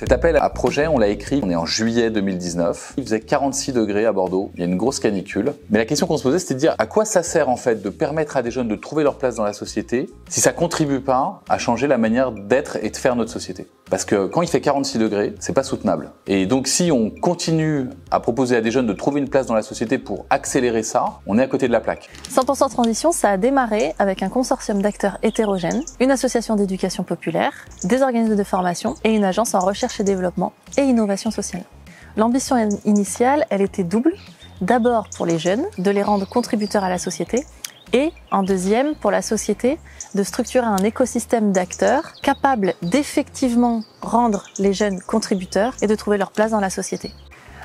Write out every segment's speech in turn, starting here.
Cet appel à projet, on l'a écrit, on est en juillet 2019. Il faisait 46 degrés à Bordeaux, il y a une grosse canicule. Mais la question qu'on se posait, c'était de dire à quoi ça sert en fait de permettre à des jeunes de trouver leur place dans la société si ça contribue pas à changer la manière d'être et de faire notre société. Parce que quand il fait 46 degrés, c'est pas soutenable. Et donc si on continue à proposer à des jeunes de trouver une place dans la société pour accélérer ça, on est à côté de la plaque. 100% Transition, ça a démarré avec un consortium d'acteurs hétérogènes, une association d'éducation populaire, des organismes de formation et une agence en recherche et développement et innovation sociale. L'ambition initiale, elle était double. D'abord pour les jeunes, de les rendre contributeurs à la société, et en deuxième, pour la société, de structurer un écosystème d'acteurs capables d'effectivement rendre les jeunes contributeurs et de trouver leur place dans la société.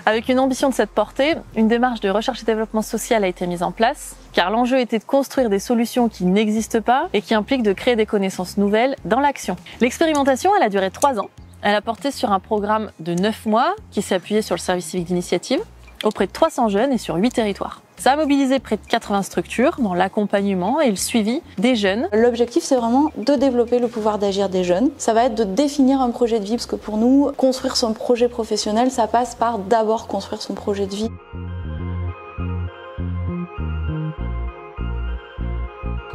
Avec une ambition de cette portée, une démarche de recherche et développement social a été mise en place, car l'enjeu était de construire des solutions qui n'existent pas et qui impliquent de créer des connaissances nouvelles dans l'action. L'expérimentation, elle a duré 3 ans. Elle a porté sur un programme de 9 mois qui s'est appuyé sur le service civique d'initiative, auprès de 300 jeunes et sur 8 territoires. Ça a mobilisé près de 80 structures dans l'accompagnement et le suivi des jeunes. L'objectif, c'est vraiment de développer le pouvoir d'agir des jeunes. Ça va être de définir un projet de vie, parce que pour nous, construire son projet professionnel, ça passe par d'abord construire son projet de vie.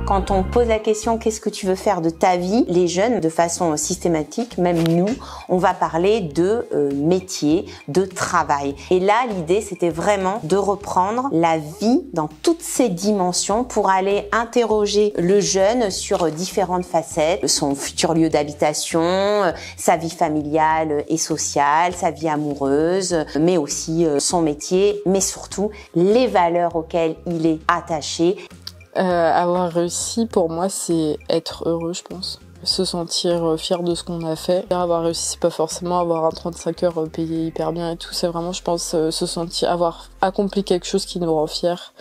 Quand on pose la question « qu'est-ce que tu veux faire de ta vie ?», les jeunes, de façon systématique, même nous, on va parler de métier, de travail. Et là, l'idée, c'était vraiment de reprendre la vie dans toutes ses dimensions pour aller interroger le jeune sur différentes facettes, son futur lieu d'habitation, sa vie familiale et sociale, sa vie amoureuse, mais aussi son métier, mais surtout les valeurs auxquelles il est attaché. Avoir réussi, pour moi, c'est être heureux, je pense. Se sentir fier de ce qu'on a fait. Avoir réussi, c'est pas forcément avoir un 35 heures payé hyper bien et tout. C'est vraiment, je pense, se sentir, avoir accompli quelque chose qui nous rend fiers.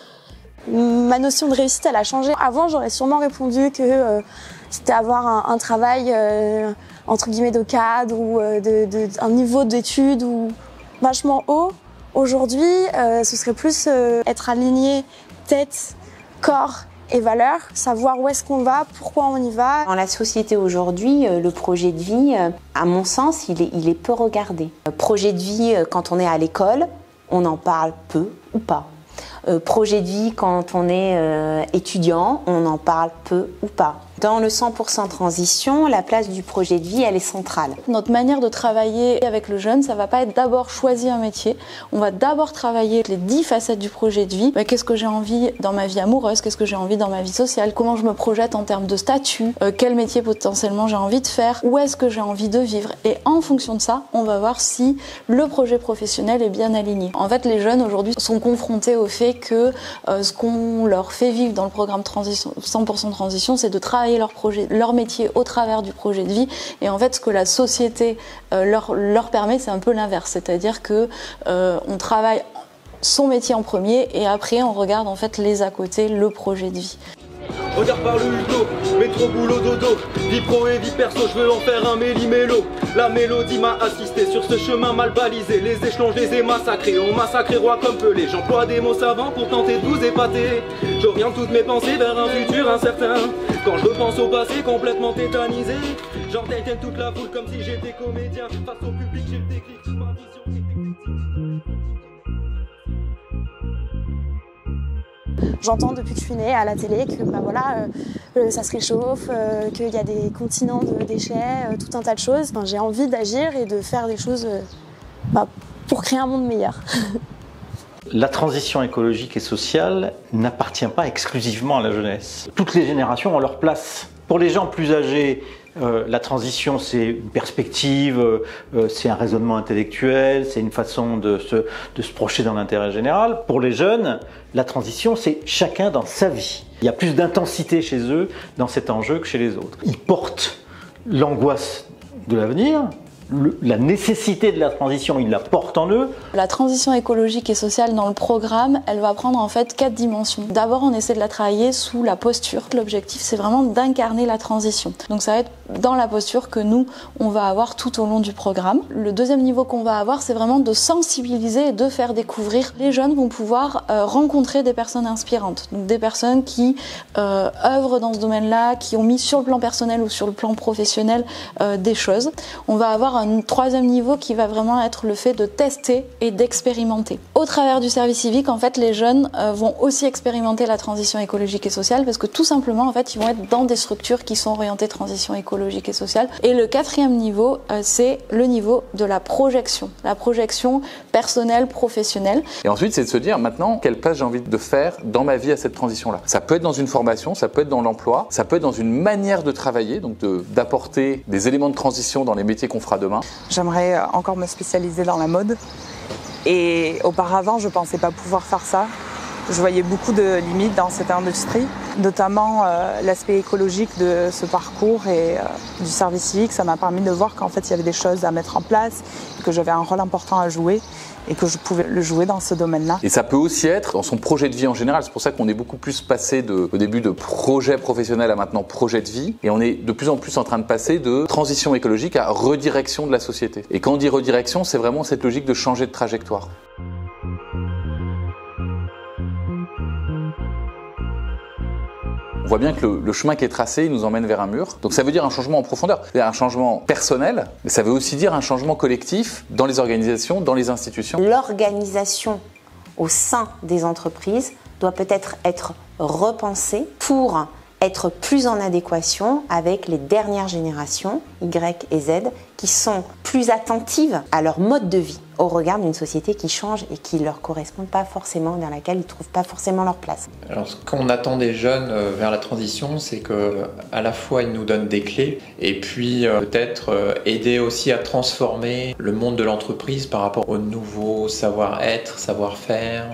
Ma notion de réussite, elle a changé. Avant, j'aurais sûrement répondu que c'était avoir un travail, entre guillemets, de cadre ou un niveau d'études ou vachement haut. Aujourd'hui, ce serait plus être aligné tête, corps et valeurs, savoir où est-ce qu'on va, pourquoi on y va. Dans la société aujourd'hui, le projet de vie, à mon sens, il est peu regardé. Projet de vie, quand on est à l'école, on en parle peu ou pas. Projet de vie, quand on est étudiant, on en parle peu ou pas. Dans le 100% transition, la place du projet de vie, elle est centrale. Notre manière de travailler avec le jeune, ça va pas être d'abord choisir un métier. On va d'abord travailler les 10 facettes du projet de vie. Qu'est-ce que j'ai envie dans ma vie amoureuse? Qu'est-ce que j'ai envie dans ma vie sociale? Comment je me projette en termes de statut? Quel métier potentiellement j'ai envie de faire? Où est-ce que j'ai envie de vivre? Et en fonction de ça, on va voir si le projet professionnel est bien aligné. En fait, les jeunes aujourd'hui sont confrontés au fait que ce qu'on leur fait vivre dans le programme transition, 100% transition, c'est de travailler leur projet, leur métier au travers du projet de vie. Et en fait, ce que la société leur permet, c'est un peu l'inverse. C'est-à-dire que on travaille son métier en premier et après, on regarde en fait les à côté, le projet de vie. Regarde par le hublot, métro boulot dodo, vie pro et vie perso, je veux en faire un méli-mélo. La mélodie m'a assisté sur ce chemin mal balisé, les échelons je les ai massacrés, on massacré roi comme Pelé. J'emploie des mots savants pour tenter de vous épater. J'oriente toutes mes pensées vers un futur incertain. Quand je repense au passé complètement tétanisé, j'entertaine toute la foule comme si j'étais comédien. Face au public j'ai le déclic, ma vision était... J'entends depuis que je suis née à la télé que ça se réchauffe, qu'il y a des continents de déchets, tout un tas de choses. Enfin, j'ai envie d'agir et de faire des choses pour créer un monde meilleur. La transition écologique et sociale n'appartient pas exclusivement à la jeunesse. Toutes les générations ont leur place. Pour les gens plus âgés, la transition, c'est une perspective, c'est un raisonnement intellectuel, c'est une façon de se projeter dans l'intérêt général. Pour les jeunes, la transition, c'est chacun dans sa vie. Il y a plus d'intensité chez eux dans cet enjeu que chez les autres. Ils portent l'angoisse de l'avenir, la nécessité de la transition, ils la portent en eux. La transition écologique et sociale dans le programme, elle va prendre en fait 4 dimensions. D'abord, on essaie de la travailler sous la posture. L'objectif, c'est vraiment d'incarner la transition. Donc ça va être dans la posture que nous, on va avoir tout au long du programme. Le deuxième niveau qu'on va avoir, c'est vraiment de sensibiliser et de faire découvrir. Les jeunes vont pouvoir rencontrer des personnes inspirantes. Donc des personnes qui œuvrent dans ce domaine-là, qui ont mis sur le plan personnel ou sur le plan professionnel des choses. On va avoir avoir un troisième niveau qui va vraiment être le fait de tester et d'expérimenter. Au travers du service civique, en fait, les jeunes vont aussi expérimenter la transition écologique et sociale parce que tout simplement, en fait, ils vont être dans des structures qui sont orientées transition écologique et sociale. Et le quatrième niveau, c'est le niveau de la projection personnelle, professionnelle. Et ensuite, c'est de se dire maintenant, quelle place j'ai envie de faire dans ma vie à cette transition-là. Ça peut être dans une formation, ça peut être dans l'emploi, ça peut être dans une manière de travailler, donc d'apporter des éléments de transition dans les métiers qu'on fera demain. J'aimerais encore me spécialiser dans la mode. Et auparavant, je ne pensais pas pouvoir faire ça. Je voyais beaucoup de limites dans cette industrie, notamment l'aspect écologique de ce parcours et du service civique. Ça m'a permis de voir qu'en fait, il y avait des choses à mettre en place, que j'avais un rôle important à jouer et que je pouvais le jouer dans ce domaine-là. Et ça peut aussi être dans son projet de vie en général. C'est pour ça qu'on est beaucoup plus passé au début de projet professionnel à maintenant projet de vie. Et on est de plus en plus en train de passer de transition écologique à redirection de la société. Et quand on dit redirection, c'est vraiment cette logique de changer de trajectoire. On voit bien que le chemin qui est tracé, il nous emmène vers un mur. Donc ça veut dire un changement en profondeur. C'est-à-dire un changement personnel, mais ça veut aussi dire un changement collectif dans les organisations, dans les institutions. L'organisation au sein des entreprises doit peut-être être repensée pour être plus en adéquation avec les dernières générations, Y et Z, qui sont plus attentives à leur mode de vie au regard d'une société qui change et qui ne leur correspond pas forcément, dans laquelle ils ne trouvent pas forcément leur place. Alors, ce qu'on attend des jeunes vers la transition, c'est qu'à la fois ils nous donnent des clés et puis peut-être aider aussi à transformer le monde de l'entreprise par rapport au nouveau savoir-être, savoir-faire.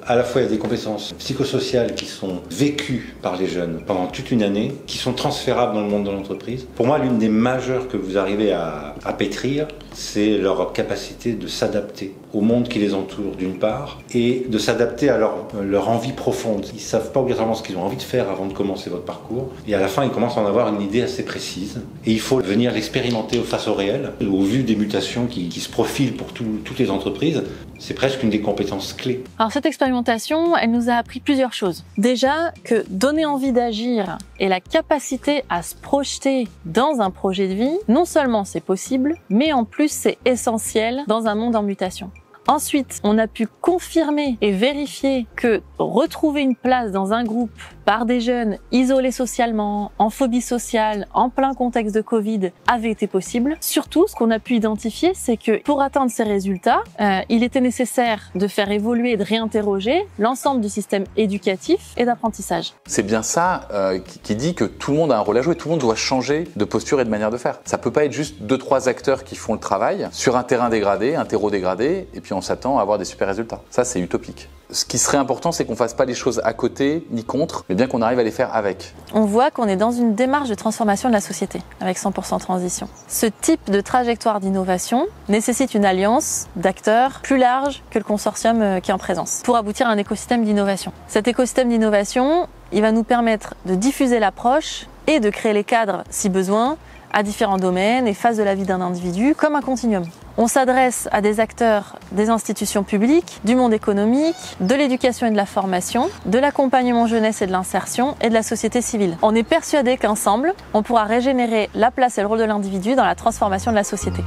À la fois, il y a des compétences psychosociales qui sont vécues par les jeunes pendant toute une année, qui sont transférables dans le monde de l'entreprise. Pour moi, l'une des majeures que vous arrivez à pétrir, c'est leur capacité de s'adapter au monde qui les entoure d'une part et de s'adapter à leur envie profonde. Ils ne savent pas obligatoirement ce qu'ils ont envie de faire avant de commencer votre parcours et à la fin ils commencent à en avoir une idée assez précise et il faut venir l'expérimenter face au réel, au vu des mutations qui se profilent pour toutes les entreprises. C'est presque une des compétences clés. Alors cette expérimentation, elle nous a appris plusieurs choses. Déjà que donner envie d'agir et la capacité à se projeter dans un projet de vie, non seulement c'est possible, mais en plus c'est essentiel dans un monde en mutation. Ensuite, on a pu confirmer et vérifier que retrouver une place dans un groupe par des jeunes isolés socialement, en phobie sociale, en plein contexte de Covid, avait été possible. Surtout, ce qu'on a pu identifier, c'est que pour atteindre ces résultats, il était nécessaire de faire évoluer et de réinterroger l'ensemble du système éducatif et d'apprentissage. C'est bien ça qui dit que tout le monde a un rôle à jouer, tout le monde doit changer de posture et de manière de faire. Ça peut pas être juste 2-3 acteurs qui font le travail sur un terrain dégradé, un terreau dégradé, et puis on s'attend à avoir des super résultats. Ça, c'est utopique. Ce qui serait important, c'est qu'on fasse pas les choses à côté ni contre, mais bien qu'on arrive à les faire avec. On voit qu'on est dans une démarche de transformation de la société, avec 100% transition. Ce type de trajectoire d'innovation nécessite une alliance d'acteurs plus large que le consortium qui est en présence, pour aboutir à un écosystème d'innovation. Cet écosystème d'innovation, il va nous permettre de diffuser l'approche et de créer les cadres, si besoin, à différents domaines et phases de la vie d'un individu, comme un continuum. On s'adresse à des acteurs des institutions publiques, du monde économique, de l'éducation et de la formation, de l'accompagnement jeunesse et de l'insertion et de la société civile. On est persuadé qu'ensemble, on pourra régénérer la place et le rôle de l'individu dans la transformation de la société.